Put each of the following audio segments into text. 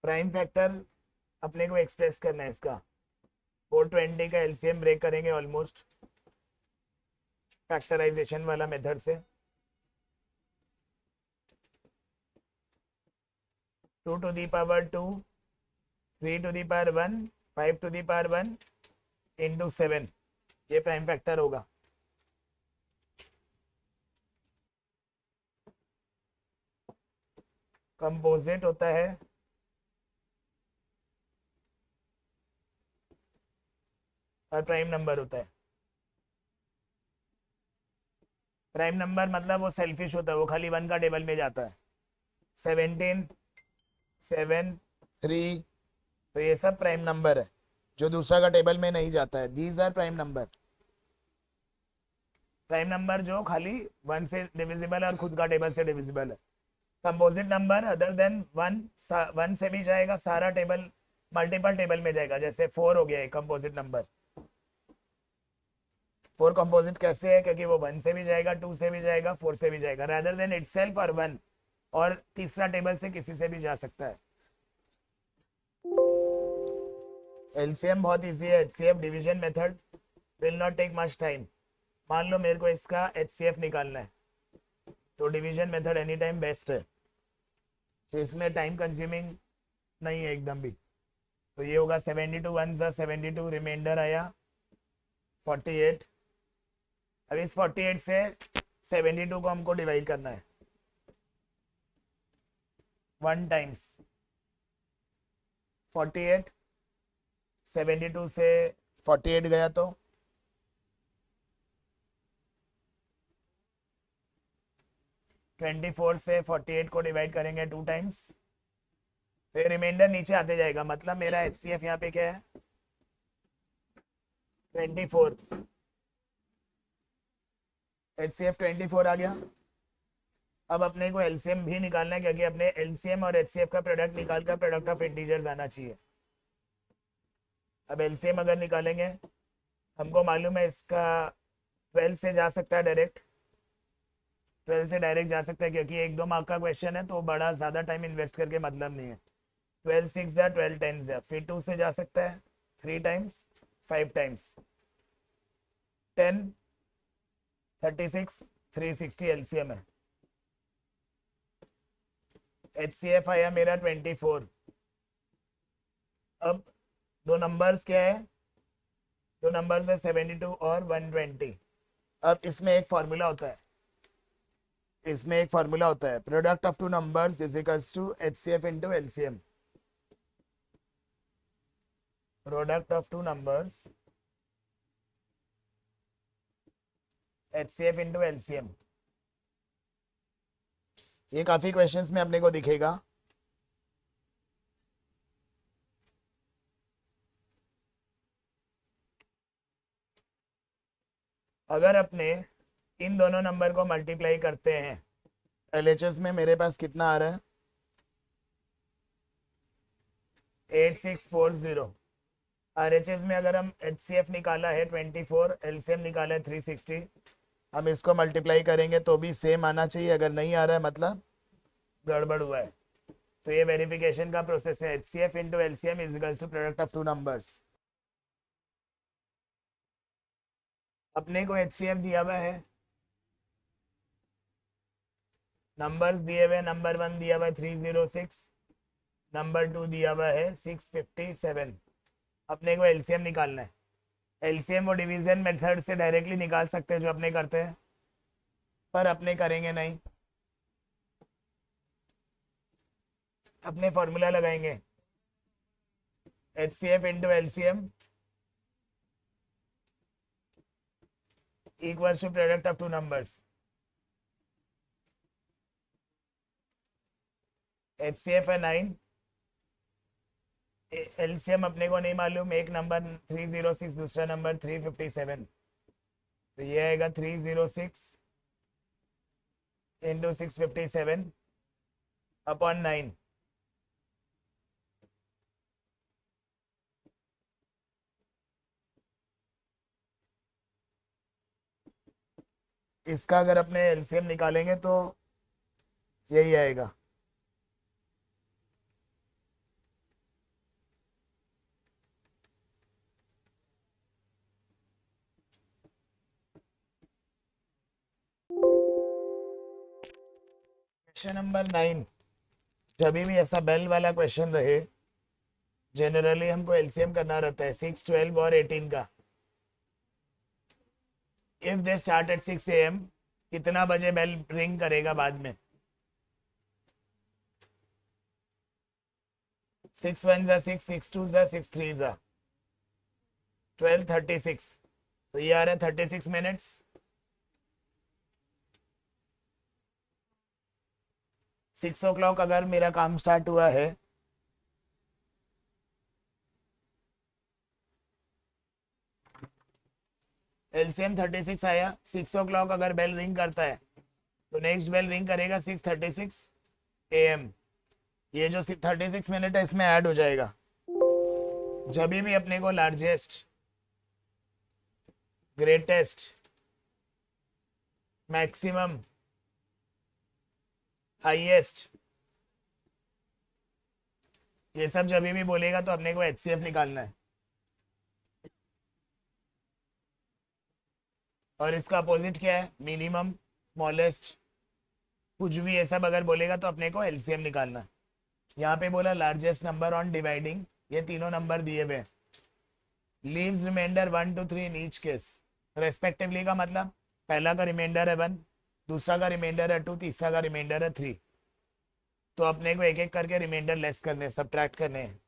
Prime factor अपने को express करना है इसका। 420 का एलसीएम ब्रेक करेंगे ऑलमोस्ट फैक्टराइजेशन वाला मेथड से। 2 to the power 2, 3 to the power 1, 5 to the power 1 into 7, ये प्राइम फैक्टर होगा। कंपोजिट होता है और प्राइम नंबर होता है। प्राइम नंबर मतलब वो सेल्फिश होता है, वो खाली 1 का टेबल में जाता है। 17, 7, 3, तो ये सब प्राइम नंबर है जो दूसरा का टेबल में नहीं जाता है। These are prime number. Prime number जो खाली 1 से डिविजिबल है और खुद का टेबल से डिविजिबल है। कंपोजिट नंबर अदर देन 1, 1 से भी जाएगा, सारा टेबल मल्टीपल टेबल में जाएगा। जैसे 4 हो गया है कंपोजिट नंबर। 4 कंपोजिट कैसे है? क्योंकि वो 1 से भी जाएगा, 2 से भी जाएगा, 4 से भी जाएगा, रादर देन इटसेल्फ और 1, और तीसरा टेबल से किसी से भी जा सकता है। एलसीएम बहुत इजी है। HCF division method will not take much time. मान लो मेरे को इसका एचसीएफ निकालना है, तो division method any time best है, तो इसमें टाइम कंज्यूमिंग नहीं है एकदम भी। तो ये होगा 72 1 72, रिमाइंडर आया 48। अब इस 48 से 72 को हमको डिवाइड करना है 1 टाइम्स 48। 72 से 48 गया तो 24 से 48 को डिवाइड करेंगे 2 टाइम्स, फिर रिमाइंडर नीचे आते जाएगा। मतलब मेरा एचसीएफ यहाँ पे क्या है? 24। एचसीएफ 24 आ गया। अब अपने को एलसीएम भी निकालना है, क्योंकि अपने एलसीएम और एचसीएफ का प्रोडक्ट निकाल कर प्रोडक्ट ऑफ इंटीजर्स आना चाहिए। अब एलसीएम अगर निकालेंगे, हमको मालूम है इसका 12 से जा सकता है डायरेक्ट। 12 से डायरेक्ट जा सकता है, क्योंकि 1-2 मार्क का क्वेश्चन है, तो बड़ा ज़्यादा टाइम इन्वेस्ट करके मतलब नहीं है। 12 6 या 12 10 या फिर 2 से जा सकता है 3 टाइम्स, 5 टाइम्स, 10, 36, 360 एलसीएम है। एचसीएफ आया मेरा 24। अब दो नंबर्स क्या है? दो नंबर्स है 72 और 120। अब इसमें एक फार्मूला होता है, product of two numbers is equals to HCF into LCM. Product of two numbers HCF into LCM. ये काफी क्वेश्चंस में अपने को दिखेगा। अगर अपने इन दोनों नंबर को मल्टीप्लाई करते हैं, एलएचएस में मेरे पास कितना आ रहा है? 8640। आरएचएस में अगर हम एचसीएफ निकाला है 24, एलसीएम निकाला है 360, हम इसको मल्टीप्लाई करेंगे तो भी सेम आना चाहिए। अगर नहीं आ रहा है मतलब गड़बड़ हुआ है। तो ये वेरिफिकेशन का प्रोसेस है। HCF into LCM is equals to product of two numbers. अपने को एचसीएफ दिया हुआ है, नंबर्स दिए हुए, नंबर 1 दिया हुआ है 306, नंबर 2 दिया हुआ है 657। अपने को एलसीएम निकालना है। एलसीएम वो डिवीजन मेथड से डायरेक्टली निकाल सकते हैं जो अपने करते हैं, पर अपने करेंगे नहीं। अपने फॉर्मूला लगाएंगे HCF into LCM equals to product of two numbers. HCF है 9, एलसीएम अपने को नहीं मालूम। एक नंबर 306, दूसरा नंबर 357, तो ये आएगा 306 इंटू 657 अपॉन 9। इसका अगर अपने एलसीएम निकालेंगे तो यही आएगा। क्वेश्चन नंबर 9, जब भी ऐसा बेल वाला क्वेश्चन रहे जनरली हमको एलसीएम करना रहता है 6, 12 और 18 का। If they start at 6 AM, कितना बजे बेल रिंग करेगा बाद में? 6 1 जा 6, 6 2 जा 6 3 जा 12:36, तो ये आ रहा है 36 मिनट्स। 6 o'clock अगर मेरा काम स्टार्ट हुआ है एलसीएम 36 आया, 6 o'clock अगर बेल रिंग करता है तो नेक्स्ट बेल रिंग करेगा 6:36 AM। ये जो 36 मिनट है इसमें ऐड हो जाएगा। जब भी अपने को लार्जेस्ट, ग्रेटेस्ट, मैक्सिमम, हाईएस्ट, ये सब जब भी बोलेगा तो अपने को एचसीएफ निकालना है। और इसका अपोजिट क्या है? मिनिमम, स्मॉलेस्ट, कुछ भी ये सब अगर बोलेगा तो अपने को एलसीएम निकालना है। यहाँ पे बोला लार्जेस्ट नंबर ऑन डिवाइडिंग, ये तीनों नंबर दिए हुए। Leaves remainder 1 to 3 in each case respectively का मतलब पहला का रिमाइंडर है 1, दूसरा का रिमाइंडर है 2, तीसरा का रिमाइंडर है 3। तो अपने को एक एक करके रिमाइंडर लेस करने, सब्ट्रैक्ट करने हैं।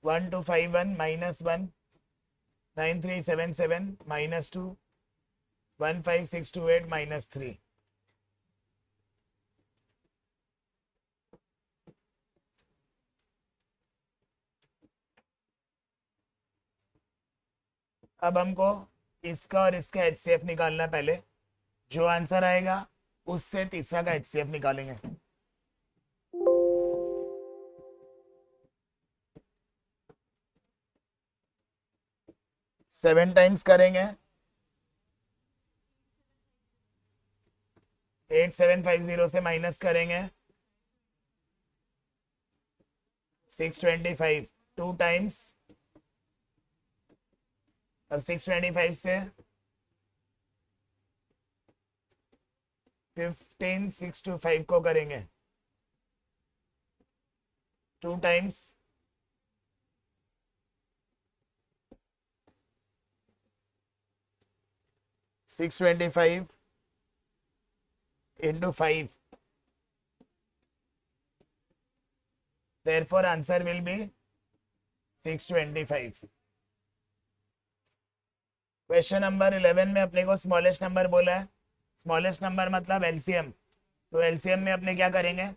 -1 -9377 -2 15628 -3। अब हमको इसका और इसका एचसीएफ निकालना है। पहले जो आंसर आएगा उससे तीसरा का एचसीएफ निकालेंगे। 7 टाइम्स करेंगे 8750 से माइनस करेंगे 625, 2 टाइम्स। अब 625 से 15625 को करेंगे 2 times. 625 into 5, therefore answer will be 625। Question number 11 में अपने को स्मॉलेस्ट नंबर बोला है। स्मॉलेस्ट नंबर मतलब एलसीएम। तो एलसीएम में अपने क्या करेंगे?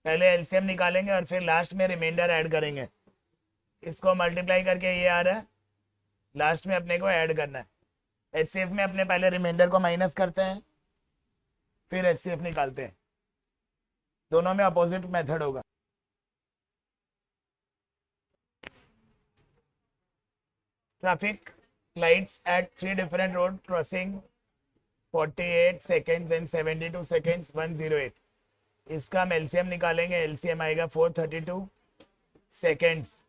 पहले एलसीएम निकालेंगे और फिर लास्ट में रिमाइंडर ऐड करेंगे। इसको मल्टीप्लाई करके ये आ रहा है, लास्ट में अपने को ऐड करना है। एचसीएफ में अपने पहले रिमाइंडर को माइनस करते हैं फिर एचसीएफ निकालते हैं। दोनों में अपोजिट मेथड होगा। Traffic lights at 3 different road crossing 48 seconds and 72 seconds 108। इसका हम एलसीएम निकालेंगे। एलसीएम आएगा 432 सेकेंड्स।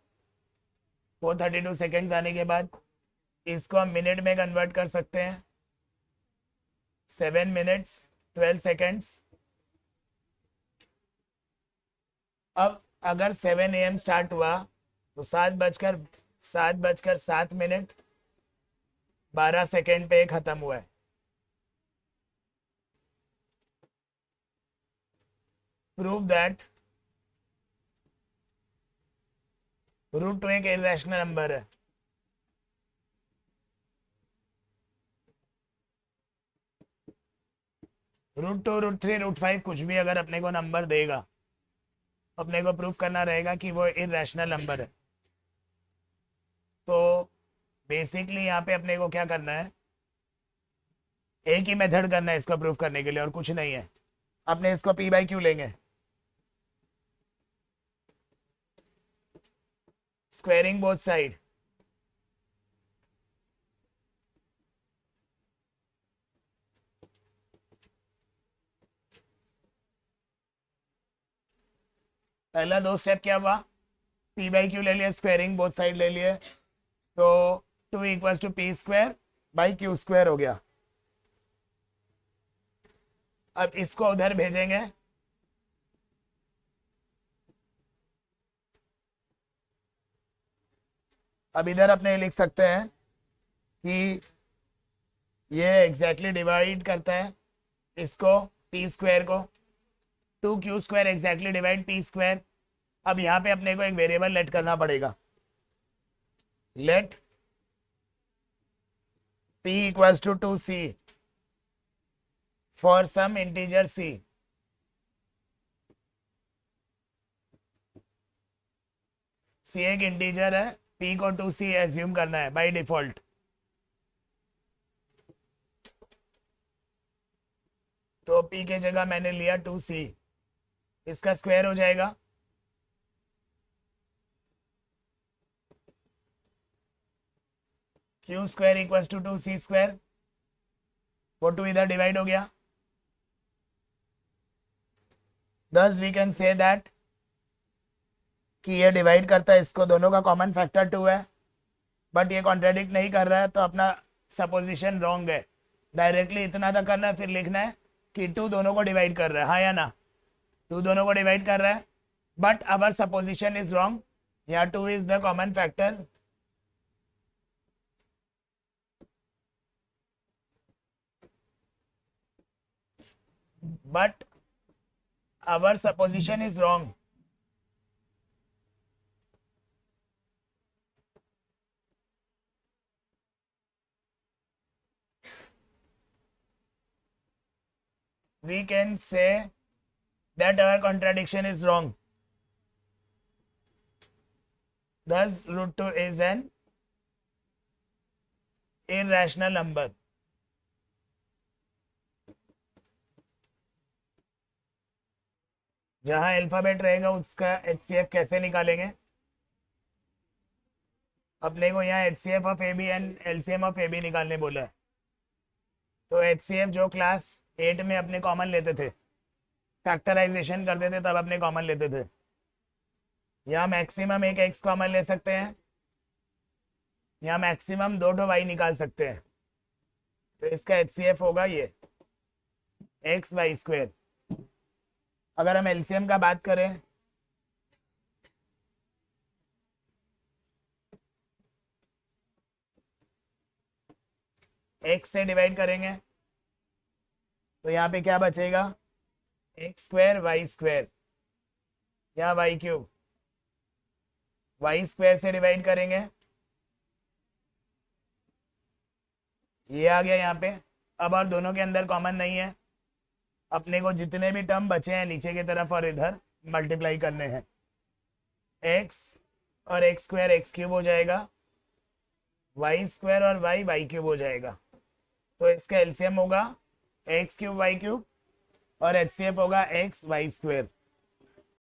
432 सेकेंड्स आने के बाद इसको हम मिनट में कन्वर्ट कर सकते हैं। 7 मिनट्स 12 सेकेंड्स। अब अगर 7 AM स्टार्ट हुआ तो 7:07 12 सेकेंड पे खत्म हुआ है। प्रूव दैट √2 एक इरेशनल नंबर है। √2, √3, √5 कुछ भी अगर अपने को नंबर देगा अपने को प्रूफ करना रहेगा कि वो इरेशनल नंबर है। तो बेसिकली यहाँ पे अपने को क्या करना है? एक ही मेथड करना है इसको प्रूफ करने के लिए और कुछ नहीं है। अपने इसको P/Q लेंगे, स्क्वेयरिंग बोथ साइड। पहला 2 स्टेप क्या हुआ? पी बाई क्यू ले लिए, स्क्वेयरिंग बोथ साइड ले लिए, तो 2 equals to p square by q square हो गया। अब इसको उधर भेजेंगे, अब इधर अपने लिख सकते हैं कि ये एग्जैक्टली डिवाइड करता है इसको, पी स्क्वायर को, 2 Q square exactly divide P square. अब यहाँ पे अपने को एक वेरिएबल लेट करना पड़ेगा, let p equals to 2c for some integer c। c एक इंटीजर है, p को 2c एज्यूम करना है बाय डिफॉल्ट। तो p के जगह मैंने लिया 2c, इसका स्क्वायर हो जाएगा, q square equals to 2c square, वो 2 इधर डिवाइड हो गया। Thus we can say that कि ये डिवाइड करता है इसको, दोनों का कॉमन फैक्टर 2 है, बट ये कॉन्ट्राडिक्ट नहीं कर रहा है, तो अपना सपोजिशन रॉन्ग है। डायरेक्टली इतना तक करना है, फिर लिखना है कि 2 दोनों को डिवाइड कर रहा है, हाँ या ना, 2 दोनों को डिवाइड कर रहा है, but our supposition is wrong, यहाँ 2 is the common factor. But our supposition is wrong. We can say that our contradiction is wrong. Thus, root 2 is an irrational number. जहां अल्फाबेट रहेगा उसका HCF कैसे निकालेंगे? अपने को यहाँ HCF of AB and LCM of AB निकालने बोला है। तो HCF जो क्लास 8 में अपने कॉमन लेते थे, फैक्टराइजेशन करते थे तब अपने कॉमन लेते थे, यहाँ मैक्सिमम एक x कॉमन ले सकते हैं, यहाँ मैक्सिमम 2 y निकाल सकते हैं। तो इसका HCF होगा ये एक्स वाई स्क्वेयर। अगर हम एलसीएम का बात करें, एक्स से डिवाइड करेंगे तो यहाँ पे क्या बचेगा, एक्स स्क्वायर वाई स्क्वायर, यहाँ वाई क्यूब, वाई स्क्वायर से डिवाइड करेंगे, ये आ गया यहाँ पे। अब और दोनों के अंदर कॉमन नहीं है, अपने को जितने भी टर्म बचे हैं नीचे की तरफ और इधर मल्टीप्लाई करने हैं। एक्स और एक्स स्क्वायर एक्स क्यूब हो जाएगा, वाई स्क्वायर और वाई वाई क्यूब हो जाएगा। तो इसका एलसीएम होगा एक्स क्यूब वाई क्यूब और एचसीएफ होगा एक्स वाई स्क्वायर।